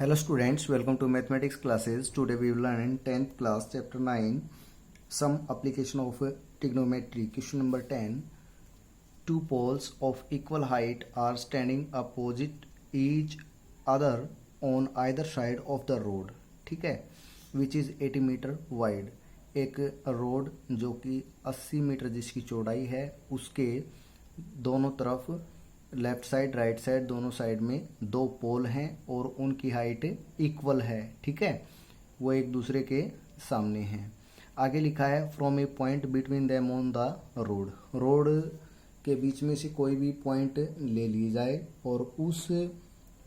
Hello students, welcome to mathematics classes. Today we will learn in 10th class chapter 9 some application of trigonometry. Question number 10. Two poles of equal height are standing opposite each other on either side of the road. ठीक है, which is 80 metre wide. एक road जो कि 80 metre जिसकी चौड़ाई है, उसके दोनों तरफ लेफ्ट साइड राइट साइड दोनों साइड में दो पोल हैं और उनकी हाइट इक्वल है। ठीक है, वो एक दूसरे के सामने हैं। आगे लिखा है from a point between them on the road. Road के बीच में से कोई भी पॉइंट ले ली जाए और उस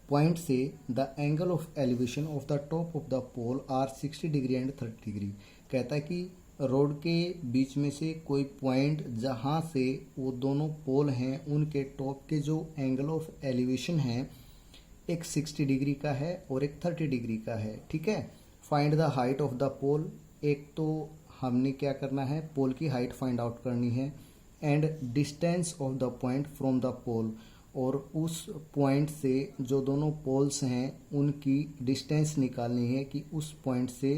पॉइंट से the angle of elevation of the top of the pole are 60 degree and 30 degree. कहता है कि रोड के बीच में से कोई पॉइंट जहां से वो दोनों पोल हैं उनके टॉप के जो एंगल ऑफ एलिवेशन है एक 60 डिग्री का है और एक 30 डिग्री का है। ठीक है, find the height of the pole. एक तो हमने क्या करना है, पोल की हाइट फाइंड आउट करनी है, and distance of the point from the pole, और उस पॉइंट से जो दोनों पोल्स हैं उनकी डिस्टेंस निकालनी है कि उस पॉइंट से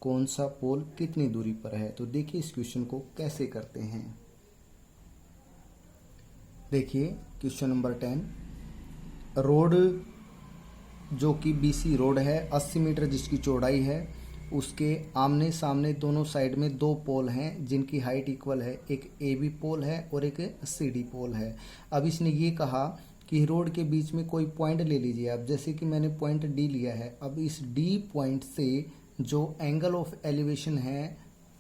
कौन सा पोल कितनी दूरी पर है। तो देखिए इस क्वेश्चन को कैसे करते हैं। देखिए क्वेश्चन नंबर 10। रोड जो कि बीसी रोड है 80 मीटर जिसकी चौड़ाई है, उसके आमने सामने दोनों साइड में दो पोल हैं जिनकी हाइट इक्वल है। एक ए बी पोल है और एक सी डी पोल है। अब इसने ये कहा कि रोड के बीच में कोई पॉइंट ले लीजिए। अब जैसे कि मैंने पॉइंट डी लिया है, अब इस डी पॉइंट से जो एंगल ऑफ एलिवेशन है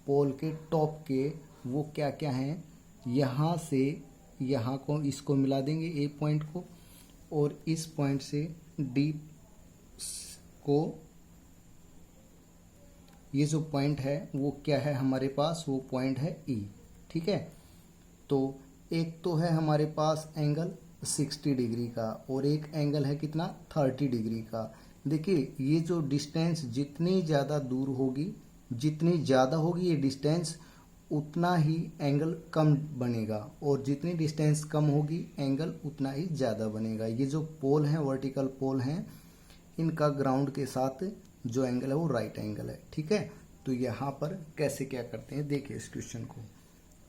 पोल के टॉप के वो क्या क्या हैं, यहाँ से यहाँ को इसको मिला देंगे ए पॉइंट को, और इस पॉइंट से डी को, ये जो पॉइंट है वो क्या है हमारे पास, वो पॉइंट है ई। ठीक है, तो एक तो है हमारे पास एंगल 60 डिग्री का और एक एंगल है कितना 30 डिग्री का। देखिए ये जो डिस्टेंस जितनी ज़्यादा दूर होगी, जितनी ज़्यादा होगी ये डिस्टेंस, उतना ही एंगल कम बनेगा, और जितनी डिस्टेंस कम होगी एंगल उतना ही ज़्यादा बनेगा। ये जो पोल हैं वर्टिकल पोल हैं, इनका ग्राउंड के साथ जो एंगल है वो राइट एंगल है। ठीक है, तो यहाँ पर कैसे क्या करते हैं देखिए इस क्वेश्चन को।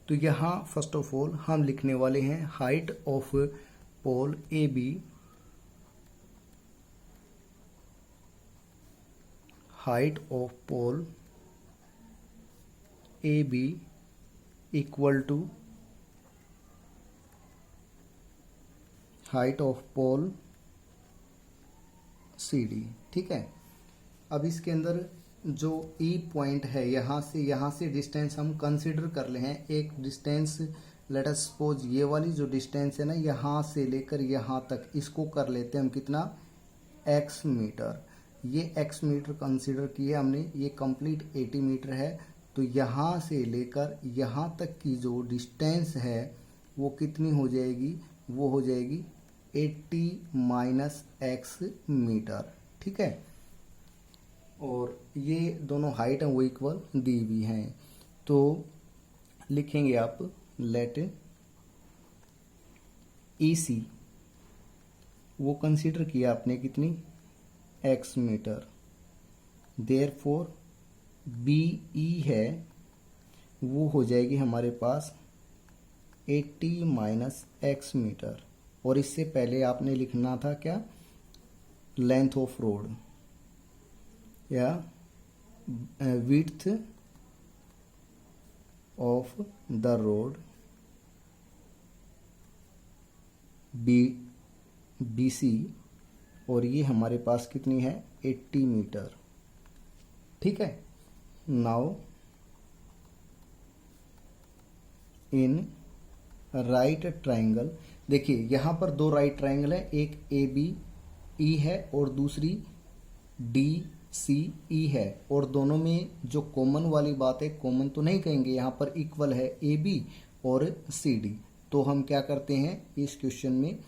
तो यहाँ फर्स्ट ऑफ ऑल हम लिखने वाले हैं height of pole A B, height of pole AB equal to height of pole CD। ठीक है, अब इसके अंदर जो E पॉइंट है यहाँ से डिस्टेंस हम कंसिडर कर ले हैं। एक डिस्टेंस लेट अस सपोज ये वाली जो डिस्टेंस है ना, यहाँ से लेकर यहाँ तक, इसको कर लेते हैं हम कितना, x मीटर। ये x मीटर कंसीडर किया हमने, ये कंप्लीट 80 मीटर है। तो यहाँ से लेकर यहाँ तक की जो डिस्टेंस है वो कितनी हो जाएगी, वो हो जाएगी 80 माइनस x मीटर। ठीक है, और ये दोनों हाइट हैं वो इक्वल दी हुई हैं। तो लिखेंगे आप लेट EC, वो कंसीडर किया आपने कितनी, x मीटर। देयरफॉर BE है वो हो जाएगी हमारे पास 80 माइनस x मीटर, और इससे पहले आपने लिखना था क्या, लेंथ ऑफ रोड या width of the road BC, और ये हमारे पास कितनी है 80 मीटर। ठीक है, नाउ इन राइट ट्राइंगल, देखिए यहाँ पर दो राइट ट्राइंगल है, एक ABE है और दूसरी DCE है, और दोनों में जो कॉमन वाली बात है, कॉमन तो नहीं कहेंगे, यहाँ पर इक्वल है AB और CD। तो हम क्या करते हैं इस क्वेश्चन में,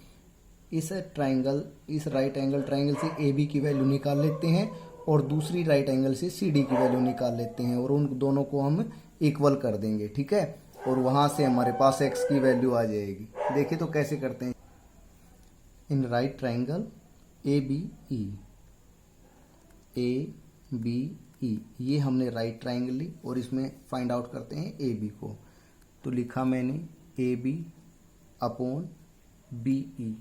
इस ट्राइंगल, इस राइट एंगल ट्राइंगल से AB की वैल्यू निकाल लेते हैं और दूसरी राइट एंगल से CD की वैल्यू निकाल लेते हैं, और उन दोनों को हम इक्वल कर देंगे। ठीक है, और वहां से हमारे पास x की वैल्यू आ जाएगी। देखिए तो कैसे करते हैं, in right triangle ABE A B E, ये हमने राइट ट्राइंगल ली और इसमें फाइंड आउट करते हैं ए बी को। तो लिखा मैंने A B upon B E,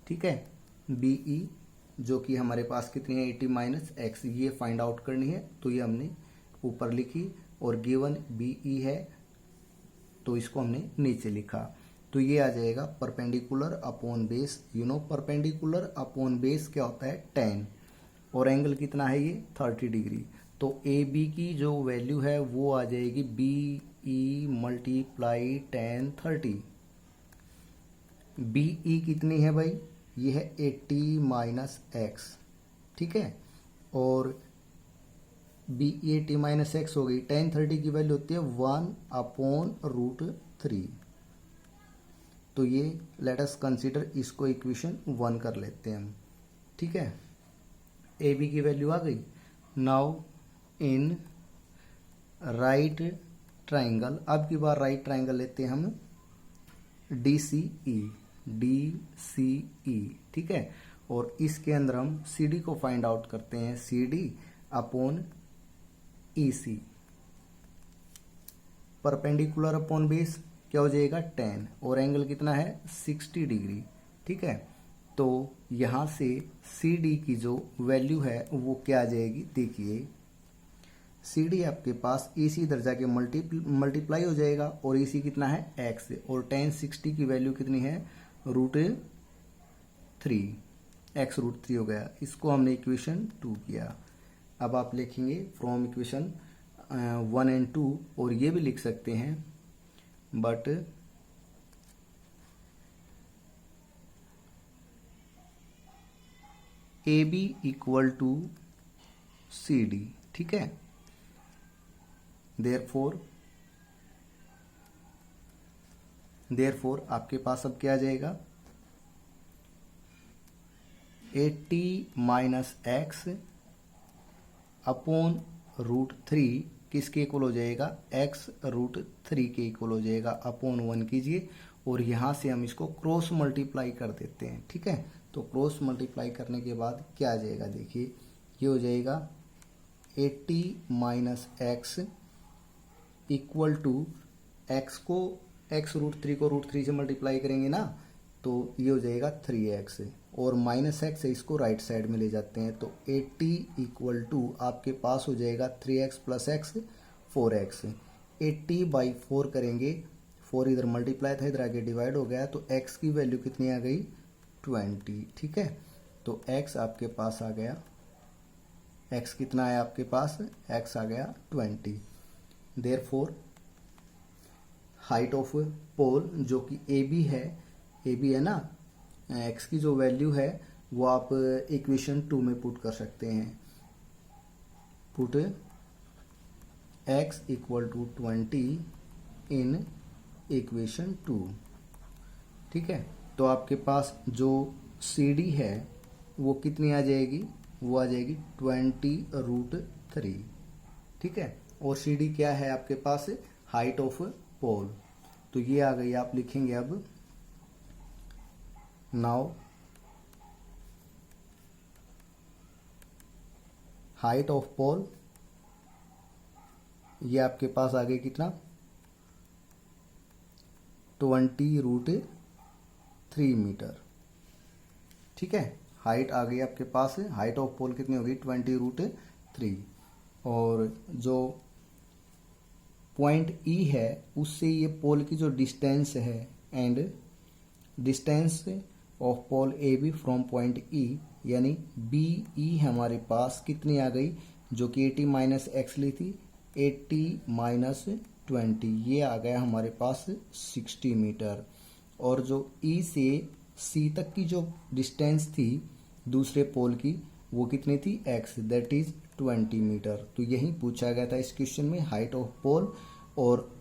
ठीक है। बी ई जो कि हमारे पास कितनी है 80 माइनस एक्स, ये फाइंड आउट करनी है, तो ये हमने ऊपर लिखी। और गिवन बी ई है तो इसको हमने नीचे लिखा। तो ये आ जाएगा perpendicular upon base. Perpendicular upon base क्या होता है 10, और एंगल कितना है ये 30 डिग्री। तो ए बी की जो वैल्यू है वो आ जाएगी B E multiply 10 30। B E कितनी है भाई, ये है 80 माइनस एक्स, ठीक है। और बी ई 80 माइनस एक्स हो गई, 10 30 की वैल्यू होती है 1/√3। तो ये लेट अस कंसीडर, इसको इक्वेशन 1 कर लेते हैं हम, ठीक है। ए बी की वैल्यू आ गई। नाउ इन राइट ट्राइंगल, अब की बार राइट ट्राइंगल लेते हैं हम डी सी ई, ठीक है। और इसके अंदर हम सी डी को फाइंड आउट करते हैं, सी डी अपॉन ई सी। परपेंडिकुलर अपॉन बेस क्या हो जाएगा 10, और एंगल कितना है 60 डिग्री, ठीक है। तो यहां से सी डी की जो वैल्यू है वो क्या आ जाएगी, देखिए सी डी आपके पास ई सी इधर जाके मल्टीप्लाई हो जाएगा, और ई सी कितना है एक्स, और 10 60 की वैल्यू कितनी है √3, x√3 हो गया। इसको हमने इक्वेशन 2 किया। अब आप लिखेंगे फ्रॉम इक्वेशन 1 एंड 2, और ये भी लिख सकते हैं but A B equal to C D, ठीक है। देयरफॉर आपके पास अब क्या आ जाएगा 80 माइनस एक्स अपॉन √3 किसके इक्वल हो जाएगा, x√3 के इक्वल हो जाएगा। अपॉन 1 कीजिए, और यहां से हम इसको क्रॉस मल्टीप्लाई कर देते हैं, ठीक है। तो क्रॉस मल्टीप्लाई करने के बाद क्या आ जाएगा, देखिए ये हो जाएगा 80 minus X equal to X को x√3 को √3 से मल्टीप्लाई करेंगे ना, तो ये हो जाएगा 3x, और माइनस एक्स है इसको राइट साइड में ले जाते हैं। तो 80 इक्वल टू आपके पास हो जाएगा 3x प्लस एक्स 4x। 80/4 करेंगे, 4 इधर मल्टीप्लाई था, इधर आगे डिवाइड हो गया, तो x की वैल्यू कितनी आ गई 20, ठीक है। तो x आपके पास आ गया, x कितना है आपके पास, x आ गया 20। देयरफॉर हाइट ऑफ पोल जो कि ए बी है ना, x की जो वैल्यू है वो आप इक्वेशन 2 में पुट कर सकते हैं। Put x equal to 20 in equation 2, ठीक है। तो आपके पास जो सी डी है वो कितनी आ जाएगी, वो आ जाएगी 20√3, ठीक है। और सी डी क्या है आपके पास, हाइट ऑफ पोल। तो ये आ गई, आप लिखेंगे अब नाउ हाइट ऑफ पोल, ये आपके पास आ गई कितना 20√3 मीटर, ठीक है। हाइट आ गई आपके पास, हाइट ऑफ पोल कितनी होगी 20√3, और जो पॉइंट ई है उससे ये पोल की जो डिस्टेंस है, and distance of pole A B from point E, यानी बी ई हमारे पास कितनी आ गई, जो कि 80 माइनस एक्स ली थी, 80 माइनस 20, ये आ गया हमारे पास 60 मीटर। और जो ई से सी तक की जो डिस्टेंस थी दूसरे पोल की वो कितनी थी एक्स, दैट इज 20 मीटर। तो यही पूछा गया था इस क्वेश्चन में, हाइट ऑफ पोल और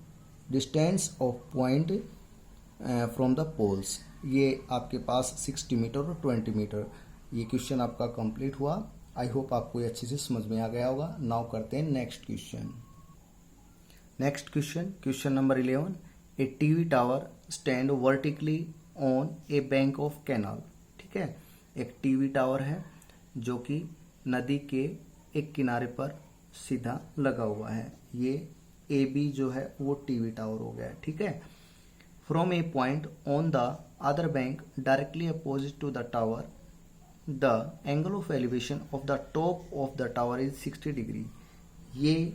distance of point from the poles. ये आपके पास 60 मीटर और 20 मीटर। ये क्वेश्चन आपका कंप्लीट हुआ। आई होप आपको ये अच्छे से समझ में आ गया होगा। नाउ करते हैं next question. Next question number 11। A TV tower stand vertically on A bank of canal. ठीक है, एक टीवी टावर है जो कि नदी के एक किनारे पर सीधा लगा हुआ है। ये ए बी जो है वो टीवी टावर हो गया, ठीक है। From a point on the other bank directly opposite to the tower the angle of elevation of the top of the tower is 60 degree. ये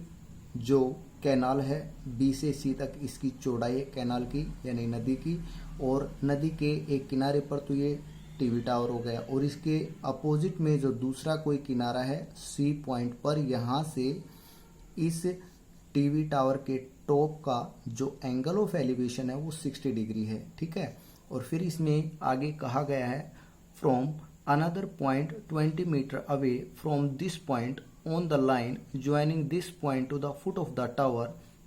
जो कैनाल है बी से सी तक इसकी चौड़ाई है कैनाल की यानी नदी की, और नदी के एक किनारे पर तो ये टीवी टावर हो गया, और इसके अपोजिट में जो दूसरा कोई किनारा है सी पॉइंट पर, यहाँ से इस टीवी टावर के टॉप का जो एंगल ऑफ एलिवेशन है वो 60 डिग्री है, ठीक है। और फिर इसमें आगे कहा गया है from another point 20 metre away from this point on the line joining this point to the foot of the tower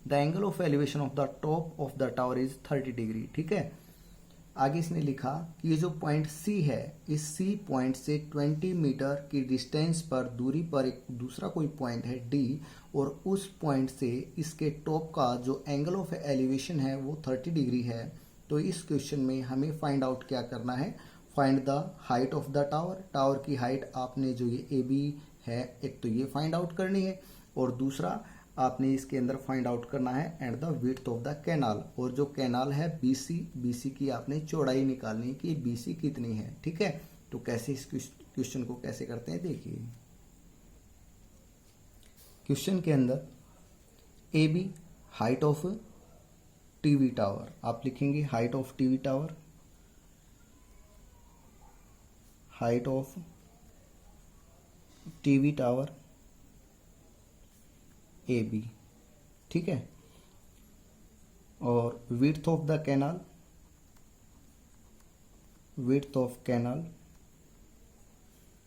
the angle of elevation of the top of the tower is 30 degree, ठीक है। आगे इसने लिखा कि ये जो point C है, इस C पॉइंट से 20 मीटर की डिस्टेंस पर दूरी पर एक दूसरा कोई पॉइंट है D, और उस पॉइंट से इसके टॉप का जो एंगल ऑफ एलिवेशन है वो 30 डिग्री है। तो इस क्वेश्चन में हमें फाइंड आउट क्या करना है, find the height of the tower. Tower की हाइट आपने जो ये ए बी है, एक तो ये फाइंड आउट करनी है, और दूसरा आपने इसके अंदर फाइंड आउट करना है and the width of the canal. और जो कैनाल है बीसी की आपने चौड़ाई निकालनी है कि बीसी कितनी है, ठीक है। तो कैसे इस क्वेश्चन को कैसे करते हैं देखिए। क्वेश्चन के अंदर A B height of TV tower, आप लिखेंगे height of TV tower, height of TV tower A B, ठीक है। और width of the canal, width of canal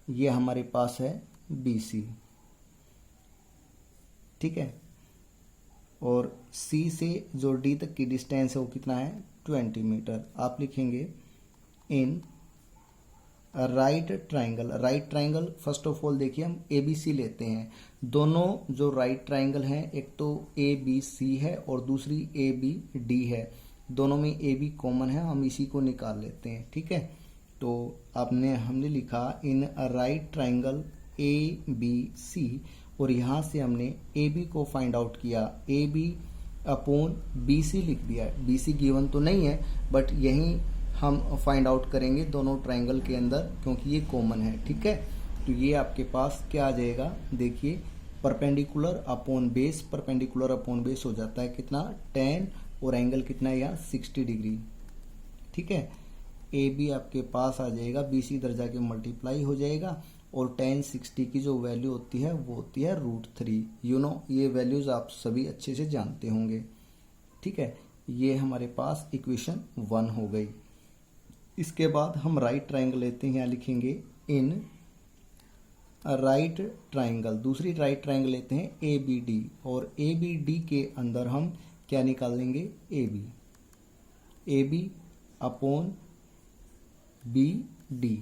ये हमारे पास है बी सी, ठीक है। और सी से जो डी तक की डिस्टेंस है वो कितना है 20 मीटर। आप लिखेंगे in right triangle. Right triangle first of all देखिए हम ए बी सी लेते हैं। दोनों जो राइट ट्राइंगल हैं, एक तो ए बी सी है और दूसरी ए बी डी है, दोनों में ए बी कॉमन है, हम इसी को निकाल लेते हैं, ठीक है। तो हमने लिखा in right triangle A B C, और यहाँ से हमने ए बी को फाइंड आउट किया, A B upon B C लिख दिया। बी सी गिवन तो नहीं है बट यहीं हम फाइंड आउट करेंगे दोनों ट्राइंगल के अंदर क्योंकि ये कॉमन है, ठीक है। तो ये आपके पास क्या आ जाएगा देखिए, perpendicular upon base, perpendicular upon base हो जाता है कितना 10, और एंगल कितना है यहाँ 60 डिग्री, ठीक है। ए बी आपके पास आ जाएगा, बी सी इधर जाके मल्टीप्लाई हो जाएगा, और 10 60 की जो वैल्यू होती है वो होती है √3। यू नो ये वैल्यूज आप सभी अच्छे से जानते होंगे, ठीक है। ये हमारे पास इक्वेशन 1 हो गई। इसके बाद हम राइट ट्राइंगल लेते हैं, यहाँ लिखेंगे इन राइट ट्राइंगल, दूसरी राइट ट्राइंगल लेते हैं ए बी डी, और ए बी डी के अंदर हम क्या निकाल लेंगे A B upon B D,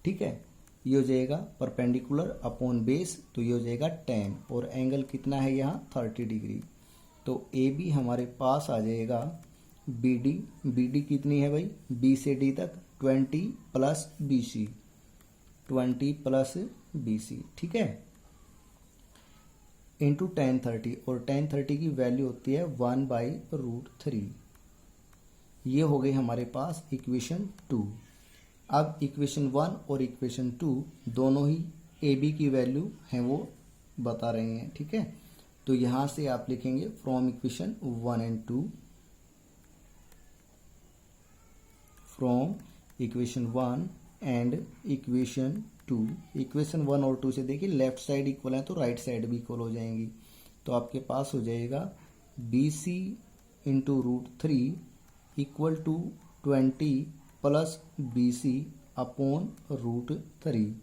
ठीक है। ये हो जाएगा परपेंडिकुलर अपॉन बेस, तो ये हो जाएगा 10, और एंगल कितना है यहाँ 30 डिग्री। तो ए बी हमारे पास आ जाएगा बी डी कितनी है भाई, बी से डी तक 20 plus B C, 20 plus B C, ठीक है, इंटू 1030, और 1030 की वैल्यू होती है 1/√3। ये हो गई हमारे पास इक्वेशन 2। अब इक्वेशन 1 और इक्वेशन 2 दोनों ही ए बी की वैल्यू हैं वो बता रहे हैं, ठीक है। तो यहां से आप लिखेंगे from equation 1 and 2, from equation 1 and equation 2। Equation 1 और 2 से देखिए लेफ्ट साइड इक्वल है तो राइट साइड भी इक्वल हो जाएंगी। तो आपके पास हो जाएगा B C into √3 equal to 20 plus B C upon √3।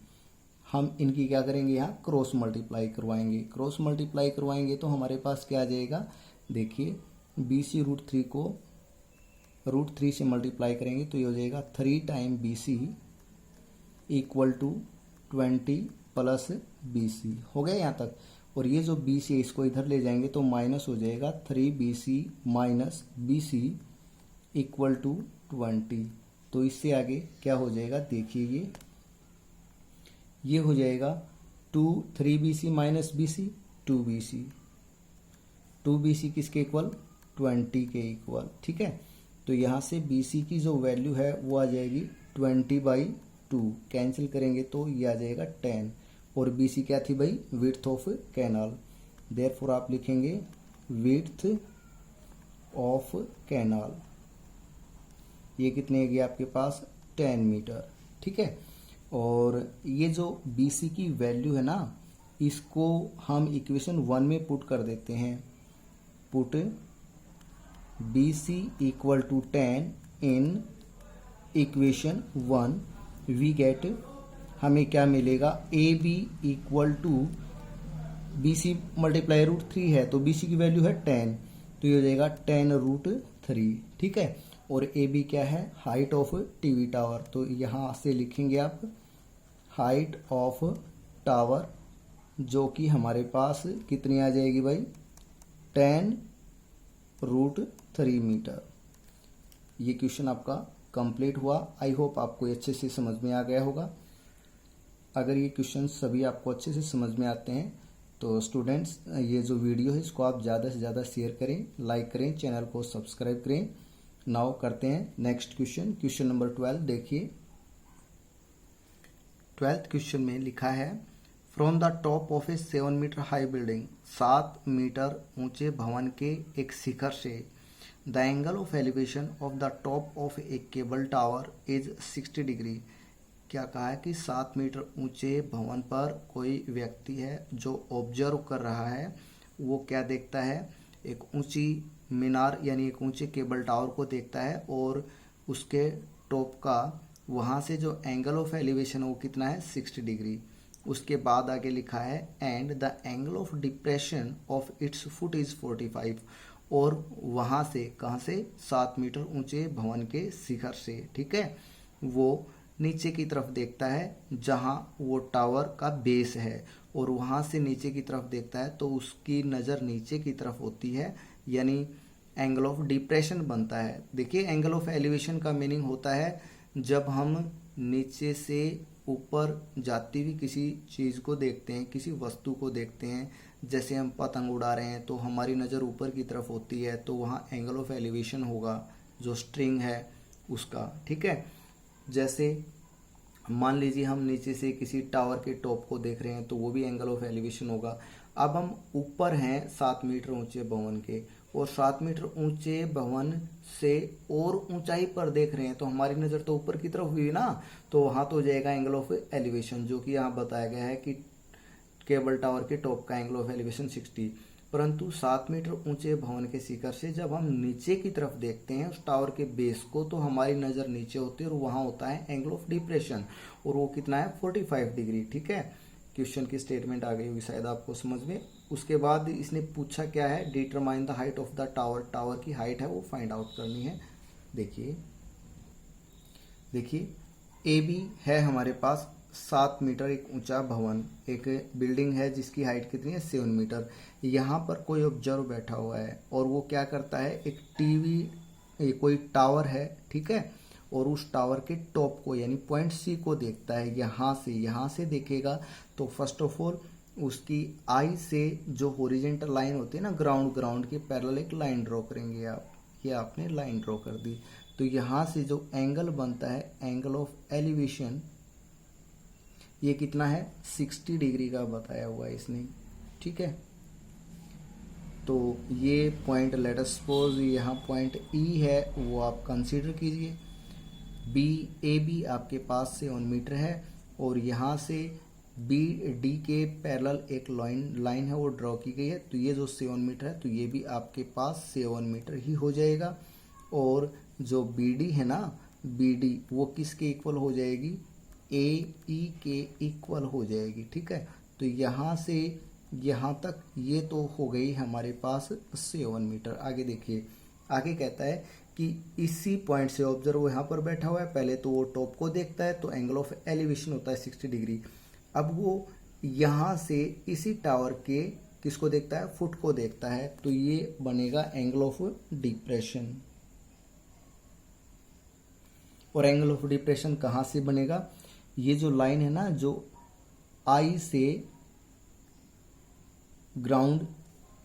हम इनकी क्या करेंगे, यहाँ क्रॉस मल्टीप्लाई करवाएंगे। क्रॉस मल्टीप्लाई करवाएंगे तो हमारे पास क्या आ जाएगा, देखिए बी सी √3 को √3 से मल्टीप्लाई करेंगे तो ये हो जाएगा 3 time B C equal to 20 plus B C. हो गया यहाँ तक। और ये जो बी सी है इसको इधर ले जाएंगे तो माइनस हो जाएगा 3BC minus B C equal to 20। तो इससे आगे क्या हो जाएगा, देखिए ये हो जाएगा 3BC minus BC 2BC। 2BC किसके इक्वल 20 के इक्वल, ठीक है। तो यहाँ से BC की जो वैल्यू है वो आ जाएगी 20/2, कैंसिल करेंगे तो ये आ जाएगा 10, और BC क्या थी भाई, विड्थ ऑफ कैनाल। देयरफॉर आप लिखेंगे विड्थ ऑफ कैनाल, ये कितनी है आपके पास 10 मीटर, ठीक है। और ये जो BC की वैल्यू है ना, इसको हम इक्वेशन 1 में पुट कर देते हैं। Put BC equal to 10 in equation 1, we get, हमें क्या मिलेगा, AB equal to BC multiply √3 है, तो BC की वैल्यू है 10, तो ये हो जाएगा 10√3, ठीक है। और AB क्या है, हाइट ऑफ टीवी टावर, तो यहाँ से लिखेंगे आप हाइट ऑफ टावर, जो कि हमारे पास कितनी आ जाएगी भाई 10√3 मीटर। ये क्वेश्चन आपका कंप्लीट हुआ। आई होप आपको अच्छे से समझ में आ गया होगा। अगर ये क्वेश्चन सभी आपको अच्छे से समझ में आते हैं तो स्टूडेंट्स ये जो वीडियो है इसको आप ज़्यादा से ज़्यादा शेयर करें, लाइक करें, चैनल को सब्सक्राइब करें। नाउ करते हैं नेक्स्ट क्वेश्चन, क्वेश्चन नंबर 12 देखिए। 12th क्वेश्चन में लिखा है from the top of a 7 metre high building, 7 metre ऊंचे भवन के एक शिखर से the angle of elevation of the top of a cable tower is 60 degree. क्या कहा है कि 7 मीटर ऊंचे भवन पर कोई व्यक्ति है जो ऑब्जर्व कर रहा है, वो क्या देखता है, एक ऊंची मीनार यानी एक ऊंचे केबल टावर को देखता है, और उसके टॉप का वहाँ से जो एंगल ऑफ एलिवेशन है वो कितना है 60 डिग्री। उसके बाद आगे लिखा है and the angle of depression of its foot is 45, और वहाँ से कहाँ से 7 मीटर ऊंचे भवन के शिखर से, ठीक है, वो नीचे की तरफ देखता है जहाँ वो टावर का बेस है, और वहाँ से नीचे की तरफ देखता है तो उसकी नज़र नीचे की तरफ होती है, यानी एंगल ऑफ डिप्रेशन बनता है। देखिए एंगल ऑफ एलिवेशन का मीनिंग होता है जब हम नीचे से ऊपर जाती हुई किसी चीज़ को देखते हैं, किसी वस्तु को देखते हैं, जैसे हम पतंग उड़ा रहे हैं तो हमारी नज़र ऊपर की तरफ होती है, तो वहाँ एंगल ऑफ एलिवेशन होगा जो स्ट्रिंग है उसका, ठीक है। जैसे मान लीजिए हम नीचे से किसी टावर के टॉप को देख रहे हैं तो वो भी एंगल ऑफ एलिवेशन होगा। अब हम ऊपर हैं 7 मीटर ऊंचे भवन के, और 7 मीटर ऊंचे भवन से और ऊंचाई पर देख रहे हैं तो हमारी नज़र तो ऊपर की तरफ हुई ना, तो वहाँ तो हो जाएगा एंगल ऑफ एलिवेशन, जो कि यहाँ बताया गया है कि केबल टावर के टॉप का एंगल ऑफ एलिवेशन 60। परंतु 7 मीटर ऊंचे भवन के शिखर से जब हम नीचे की तरफ देखते हैं उस टावर के बेस को, तो हमारी नज़र नीचे होती है और वहाँ होता है एंगल ऑफ डिप्रेशन, और वो कितना है 45 डिग्री, ठीक है। क्वेश्चन की स्टेटमेंट आ गई होगी शायद आपको समझ में। उसके बाद इसने पूछा क्या है, determine the height of the tower, tower की हाइट है वो फाइंड आउट करनी है। देखिए ए बी है हमारे पास 7 मीटर एक ऊंचा भवन, एक बिल्डिंग है जिसकी हाइट कितनी है 7 मीटर। यहाँ पर कोई ऑब्जर्व बैठा हुआ है और वो क्या करता है, एक टीवी कोई टावर है, ठीक है, और उस टावर के टॉप को यानी पॉइंट सी को देखता है। यहाँ से देखेगा तो फर्स्ट ऑफ ऑल उसकी आई से जो हॉरिजेंटल लाइन होती है ना, ग्राउंड के पैरेलल एक लाइन ड्रॉ करेंगे आप, ये आपने लाइन ड्रॉ कर दी। तो यहाँ से जो एंगल बनता है एंगल ऑफ एलिवेशन, ये कितना है 60 डिग्री का बताया हुआ है इसने, ठीक है। तो ये पॉइंट लेट अस सपोज यहाँ पॉइंट ई है वो आप कंसीडर कीजिए। ए बी आपके पास से 1 मीटर है, और यहाँ से बी डी के पैरेलल एक लाइन है वो ड्रॉ की गई है, तो ये जो 7 मीटर है तो ये भी आपके पास 7 मीटर ही हो जाएगा। और जो बी डी है ना, बी डी वो किसके इक्वल हो जाएगी, ए ई के इक्वल हो जाएगी, ठीक है। तो यहाँ से यहाँ तक ये तो हो गई हमारे पास 7 मीटर। आगे देखिए, आगे कहता है कि इसी पॉइंट से ऑब्जर्व यहाँ पर बैठा हुआ है, पहले तो वो टॉप को देखता है तो एंगल ऑफ एलिवेशन होता है 60 डिग्री। अब वो यहाँ से इसी टावर के किसको देखता है, फुट को देखता है, तो ये बनेगा एंगल ऑफ डिप्रेशन। और एंगल ऑफ डिप्रेशन कहाँ से बनेगा, ये जो लाइन है ना, जो आई से ग्राउंड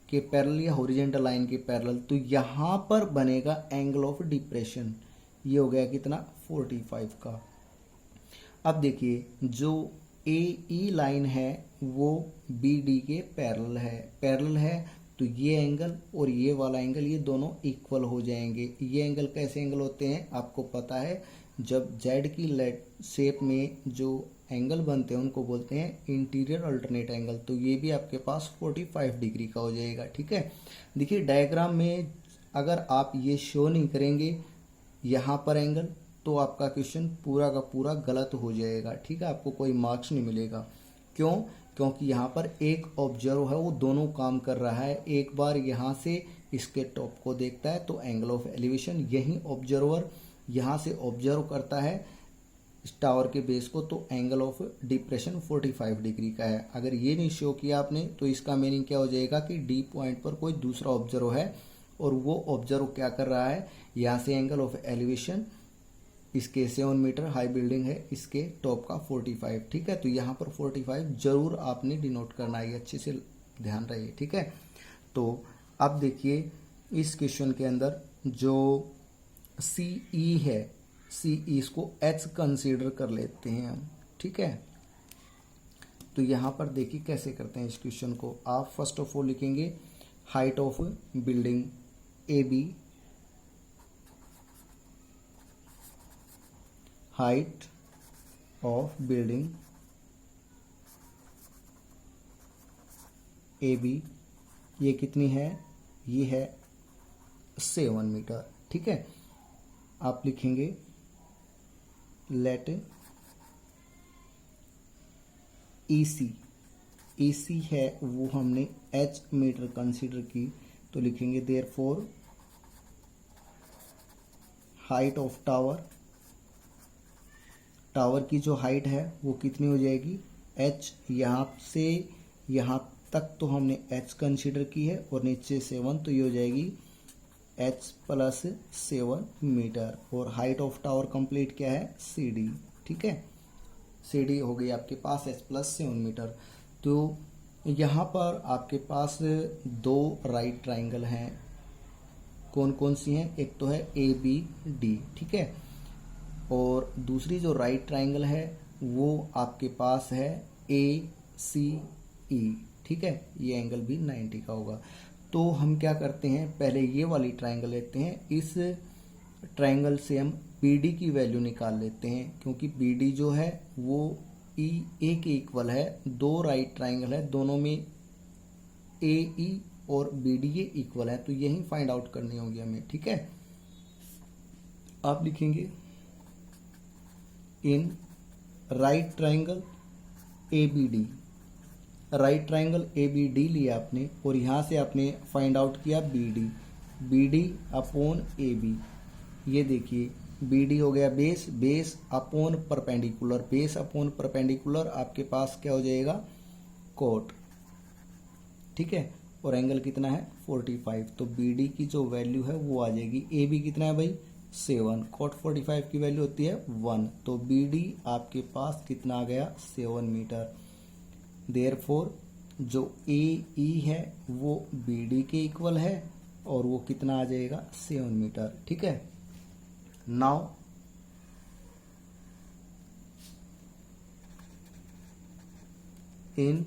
के पैरेलल या हॉरिजेंटल लाइन के पैरेलल, तो यहाँ पर बनेगा एंगल ऑफ डिप्रेशन। ये हो गया कितना 45 का। अब देखिए जो ए ई लाइन है वो बी डी के पैरेलल है तो ये एंगल और ये वाला एंगल ये दोनों इक्वल हो जाएंगे। ये एंगल कैसे एंगल होते हैं आपको पता है, जब जेड की शेप में जो एंगल बनते हैं उनको बोलते हैं इंटीरियर अल्टरनेट एंगल। तो ये भी आपके पास 45 डिग्री का हो जाएगा। ठीक है, देखिए डायग्राम में अगर आप ये शो नहीं करेंगे यहाँ पर एंगल, तो आपका क्वेश्चन पूरा का पूरा गलत हो जाएगा। ठीक है, आपको कोई मार्क्स नहीं मिलेगा। क्यों? क्योंकि यहाँ पर एक ऑब्जर्व है वो दोनों काम कर रहा है। एक बार यहाँ से इसके टॉप को देखता है तो एंगल ऑफ एलिवेशन, यही ऑब्जर्वर यहाँ से ऑब्जर्व करता है इस टावर के बेस को, तो एंगल ऑफ डिप्रेशन 45 डिग्री का है। अगर ये नहीं शो किया आपने तो इसका मीनिंग क्या हो जाएगा कि डी पॉइंट पर कोई दूसरा ऑब्जर्व है और वो ऑब्जर्व क्या कर रहा है, यहाँ से एंगल ऑफ एलिवेशन इसके 7 मीटर हाई बिल्डिंग है, इसके टॉप का 45। ठीक है, तो यहाँ पर 45 जरूर आपने डिनोट करना है, अच्छे से ध्यान रहिए। ठीक है, तो अब देखिए इस क्वेश्चन के अंदर जो सी ई है, सी ई इसको एच कंसीडर कर लेते हैं हम। ठीक है, तो यहाँ पर देखिए कैसे करते हैं इस क्वेश्चन को। आप फर्स्ट ऑफ ऑल लिखेंगे height of building A B, height of building A B, ये कितनी है, ये है 7 मीटर। ठीक है, आप लिखेंगे लेट ई सी है वो हमने h मीटर कंसीडर की, तो लिखेंगे देयरफॉर हाइट ऑफ टावर की जो हाइट है वो कितनी हो जाएगी h, यहाँ से यहाँ तक तो हमने h कंसीडर की है और नीचे 7, तो ये हो जाएगी h प्लस 7 मीटर। और हाइट ऑफ टावर कंप्लीट क्या है सी डी। ठीक है, सी डी हो गई आपके पास h प्लस 7 मीटर। तो यहाँ पर आपके पास दो राइट ट्राइंगल हैं, कौन कौन सी हैं, एक तो है ए बी डी। ठीक है, और दूसरी जो राइट ट्राइंगल है वो आपके पास है ए सी ई। ठीक है, ये एंगल भी 90 का होगा। तो हम क्या करते हैं, पहले ये वाली ट्राइंगल लेते हैं, इस ट्राइंगल से हम बी डी की वैल्यू निकाल लेते हैं, क्योंकि बी डी जो है वो ई ए के इक्वल है। दो राइट ट्राइंगल है, दोनों में ए ई और बी डी ये इक्वल है, तो यही फाइंड आउट करनी होगी हमें। ठीक है, आप लिखेंगे in right triangle A B D, right triangle A B D लिया आपने और यहाँ से आपने फाइंड आउट किया B D upon A B. ये देखिए बी डी हो गया base upon perpendicular, base upon perpendicular आपके पास क्या हो जाएगा कोट। ठीक है, और एंगल कितना है 45, तो बी डी की जो वैल्यू है वो आ जाएगी। ए बी कितना है भाई 7, कोट 45 की वैल्यू होती है 1, तो बी डी आपके पास कितना आ गया 7 मीटर। देयरफॉर जो ए ई है वो बी डी के इक्वल है और वो कितना आ जाएगा 7 मीटर। ठीक है, नाउ इन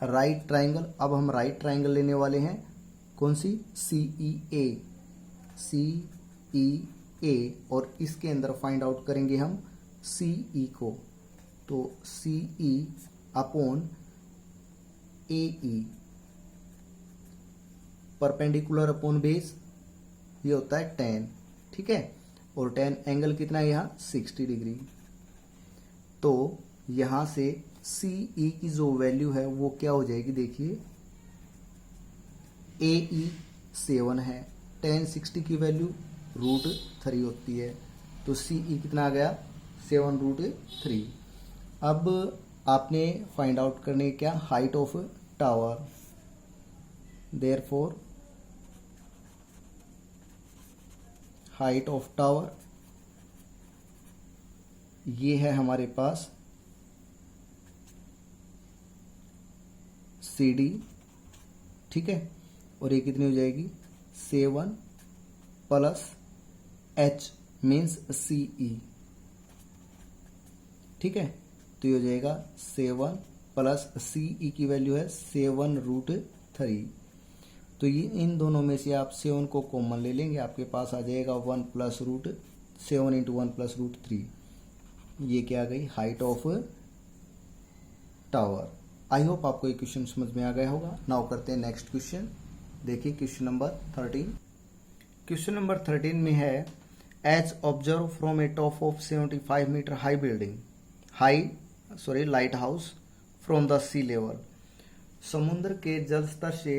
राइट ट्राइंगल, अब हम राइट ट्राइंगल लेने वाले हैं, कौन सी सी ई ए, और इसके अंदर फाइंड आउट करेंगे हम सी ई को, तो सी ई अपॉन ए ई, परपेंडिकुलर अपॉन बेस ये होता है 10। ठीक है, और 10 एंगल कितना है यहाँ 60 डिग्री। तो यहाँ से सी ई की जो वैल्यू है वो क्या हो जाएगी, देखिए ए ई 7 है, 10 60 की वैल्यू √3 होती है, तो सी ई कितना आ गया 7√3। अब आपने फाइंड आउट करने क्या height of tower, therefore height of tower ये है हमारे पास CD, ठीक है, और ये कितनी हो जाएगी 7 प्लस H मीन्स CE, ठीक है। तो ये हो जाएगा 7 प्लस CE की वैल्यू है 7√3। तो ये इन दोनों में से आप 7 को कॉमन ले लेंगे, आपके पास आ जाएगा 1 प्लस रूट 7 इंटू 1 प्लस √3। ये क्या आ गई height of tower. I hope आपको ये क्वेश्चन समझ में आ गया होगा। नाउ करते हैं नेक्स्ट क्वेश्चन। देखिए क्वेश्चन नंबर 13। क्वेश्चन नंबर 13 में है as observe from a top of 75 metre high building lighthouse from the sea level. समुद्र के जल स्तर से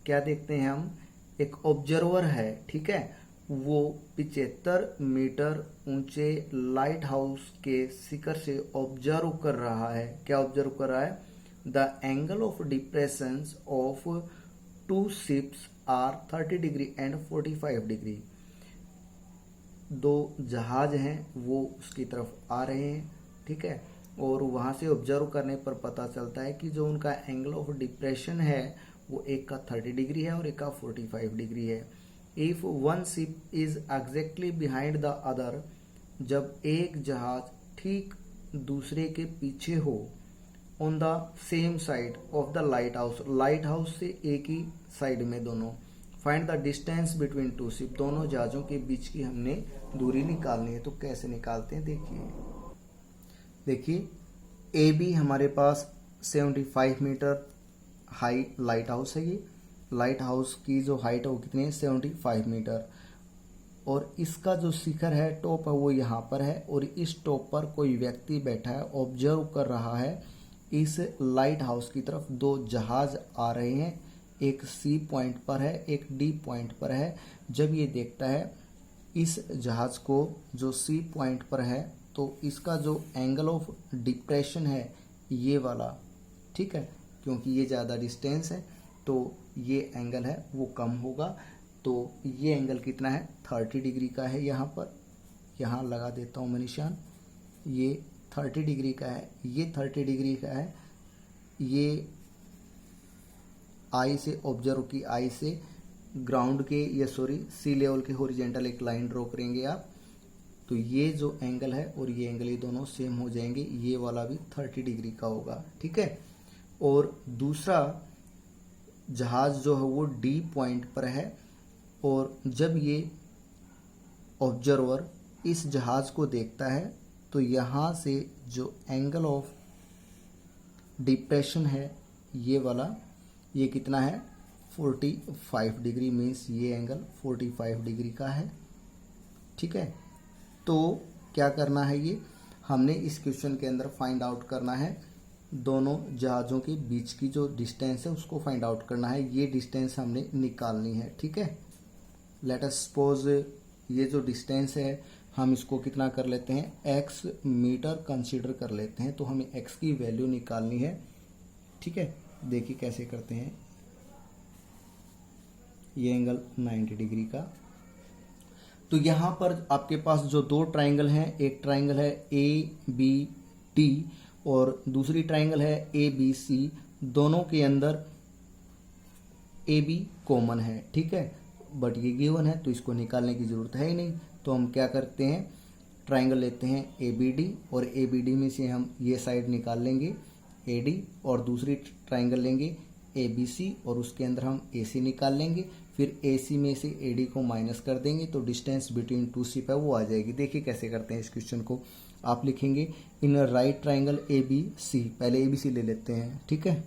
क्या देखते हैं हम, एक ऑब्जर्वर है, ठीक है, वो 75 मीटर ऊंचे लाइट हाउस के शिखर से ऑब्जर्व कर रहा है। क्या ऑब्जर्व कर रहा है, the angle of depression of 2 ships are 30 degree and 45 degree. 2 जहाज हैं वो उसकी तरफ आ रहे हैं, ठीक है, और वहां से ऑब्जर्व करने पर पता चलता है कि जो उनका एंगल ऑफ डिप्रेशन है वो एक का 30 डिग्री है और एक का 45 डिग्री है। If one ship is exactly behind the other, जब एक जहाज ठीक दूसरे के पीछे हो, on the same side of the light house से एक ही साइड में दोनों, find the distance between 2 ship, दोनों जहाजों के बीच की हमने दूरी निकालनी है। तो कैसे निकालते हैं, देखिए ए बी हमारे पास 75 मीटर हाई लाइट हाउस है। ये लाइट हाउस की जो हाइट है वो कितनी है 75 मीटर, और इसका जो शिखर है टॉप है वो यहाँ पर है, और इस टॉप पर कोई व्यक्ति बैठा है, ऑब्जर्व कर रहा है इस लाइट हाउस की तरफ। 2 जहाज आ रहे हैं, एक सी पॉइंट पर है, एक डी पॉइंट पर है। जब ये देखता है इस जहाज को जो सी पॉइंट पर है, तो इसका जो एंगल ऑफ डिप्रेशन है ये वाला, ठीक है, क्योंकि ये ज़्यादा डिस्टेंस है तो ये एंगल है वो कम होगा। तो ये एंगल कितना है 30 डिग्री का है। यहाँ पर यहाँ लगा देता हूँ मैं निशान, ये 30 डिग्री का है, ये 30 डिग्री का है। ये आई से ऑब्जर्व की आई से ग्राउंड के सी लेवल के हॉरिजॉन्टल एक लाइन ड्रॉ करेंगे आप, तो ये जो एंगल है और ये एंगल ये दोनों सेम हो जाएंगे, ये वाला भी 30 डिग्री का होगा, ठीक है। और दूसरा जहाज जो है वो डी पॉइंट पर है, और जब ये ऑब्जर्वर इस जहाज को देखता है तो यहाँ से जो एंगल ऑफ डिप्रेशन है ये वाला, ये कितना है 45 डिग्री, मीन्स ये एंगल 45 डिग्री का है, ठीक है। तो क्या करना है, ये हमने इस क्वेश्चन के अंदर फाइंड आउट करना है, दोनों जहाज़ों के बीच की जो डिस्टेंस है उसको फाइंड आउट करना है। ये डिस्टेंस हमने निकालनी है, ठीक है। लेट अस सपोज ये जो डिस्टेंस है हम इसको कितना कर लेते हैं x मीटर कंसीडर कर लेते हैं। तो हमें x की वैल्यू निकालनी है, ठीक है। देखिए कैसे करते हैं, ये एंगल 90 डिग्री का। तो यहाँ पर आपके पास जो 2 ट्राइंगल हैं, एक ट्राइंगल है ABD और दूसरी ट्राइंगल है ABC, दोनों के अंदर AB कॉमन है, ठीक है, बट ये गिवन है तो इसको निकालने की ज़रूरत है ही नहीं। तो हम क्या करते हैं, ट्राइंगल लेते हैं ABD और ABD में से हम ये साइड निकाल लेंगे AD, और दूसरी ट्राइंगल लेंगे ABC और उसके अंदर हम AC निकाल लेंगे। फिर AC में से AD को माइनस कर देंगे तो डिस्टेंस बिटवीन 2 शिप है वो आ जाएगी। देखिए कैसे करते हैं इस क्वेश्चन को, आप लिखेंगे इन राइट ट्राइंगल ABC, पहले ABC ले लेते हैं, ठीक है,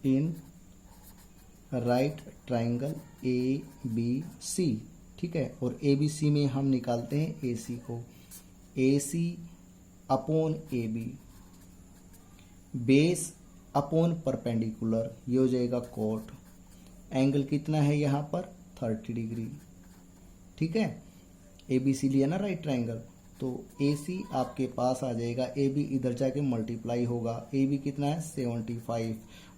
इन राइट ट्राइंगल ABC, ठीक है, और ABC में हम निकालते हैं AC को, AC upon AB, base upon perpendicular, ये हो जाएगा कोट। एंगल कितना है यहाँ पर 30 डिग्री, ठीक है। ABC लिया ना राइट ट्राइंगल, तो AC आपके पास आ जाएगा, AB इधर जाके मल्टीप्लाई होगा, AB कितना है 75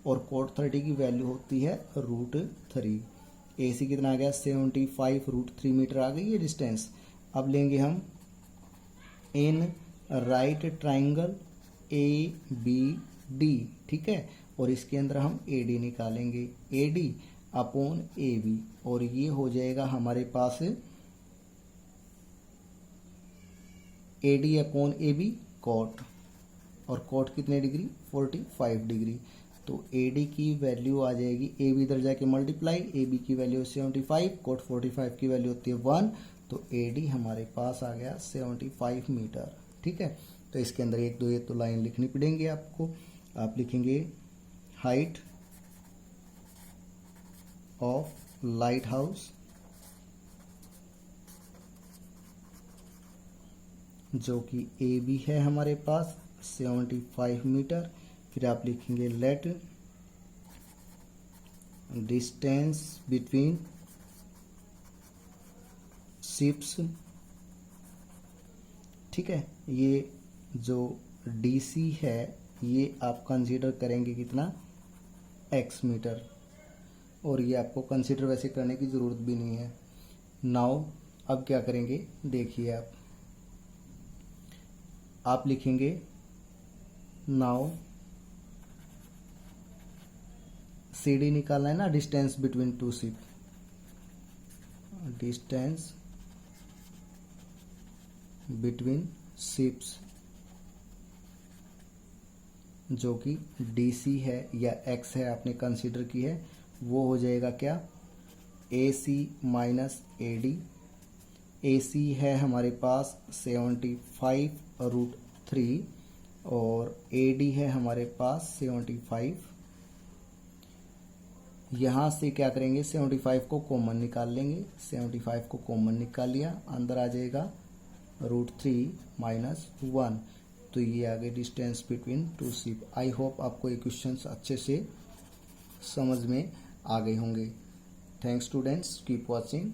और कोट 30 की वैल्यू होती है √3। AC कितना आ गया 75 √3 मीटर आ गई ये डिस्टेंस। अब लेंगे हम in right triangle ABC, D, ठीक है। और इसके अंदर हम ए डी निकालेंगे, A D upon A B, और ये हो जाएगा हमारे पास A D upon A B cot, और कॉट कितने डिग्री 45 डिग्री। तो ए डी की वैल्यू आ जाएगी, ए बी इधर जाके मल्टीप्लाई, ए बी की वैल्यू 75, कॉट 45 की वैल्यू होती है 1, तो ए डी हमारे पास आ गया 75 मीटर, ठीक है। तो इसके अंदर एक दो ये तो लाइन लिखनी पड़ेंगे आपको। आप लिखेंगे हाइट ऑफ लाइट हाउस जो कि ए बी है हमारे पास 75 मीटर। फिर आप लिखेंगे लेट डिस्टेंस बिटवीन शिप्स, ठीक है। ये जो DC है ये आप कंसीडर करेंगे कितना x मीटर, और ये आपको कंसीडर वैसे करने की ज़रूरत भी नहीं है। नाउ अब क्या करेंगे देखिए, आप लिखेंगे नाउ CD निकालना है ना, distance between two ship, distance between ships जो कि DC है या X है आपने कंसीडर की है, वो हो जाएगा क्या AC माइनस AD। AC है हमारे पास 75√3 और AD है हमारे पास 75। यहाँ से क्या करेंगे 75 को कॉमन निकाल लेंगे, 75 को कॉमन निकाल लिया, अंदर आ जाएगा √3 माइनस 1, तो ये आ गई distance between two ship. I hope आपको ये क्वेश्चंस अच्छे से समझ में आ गए होंगे। Thanks students, keep watching.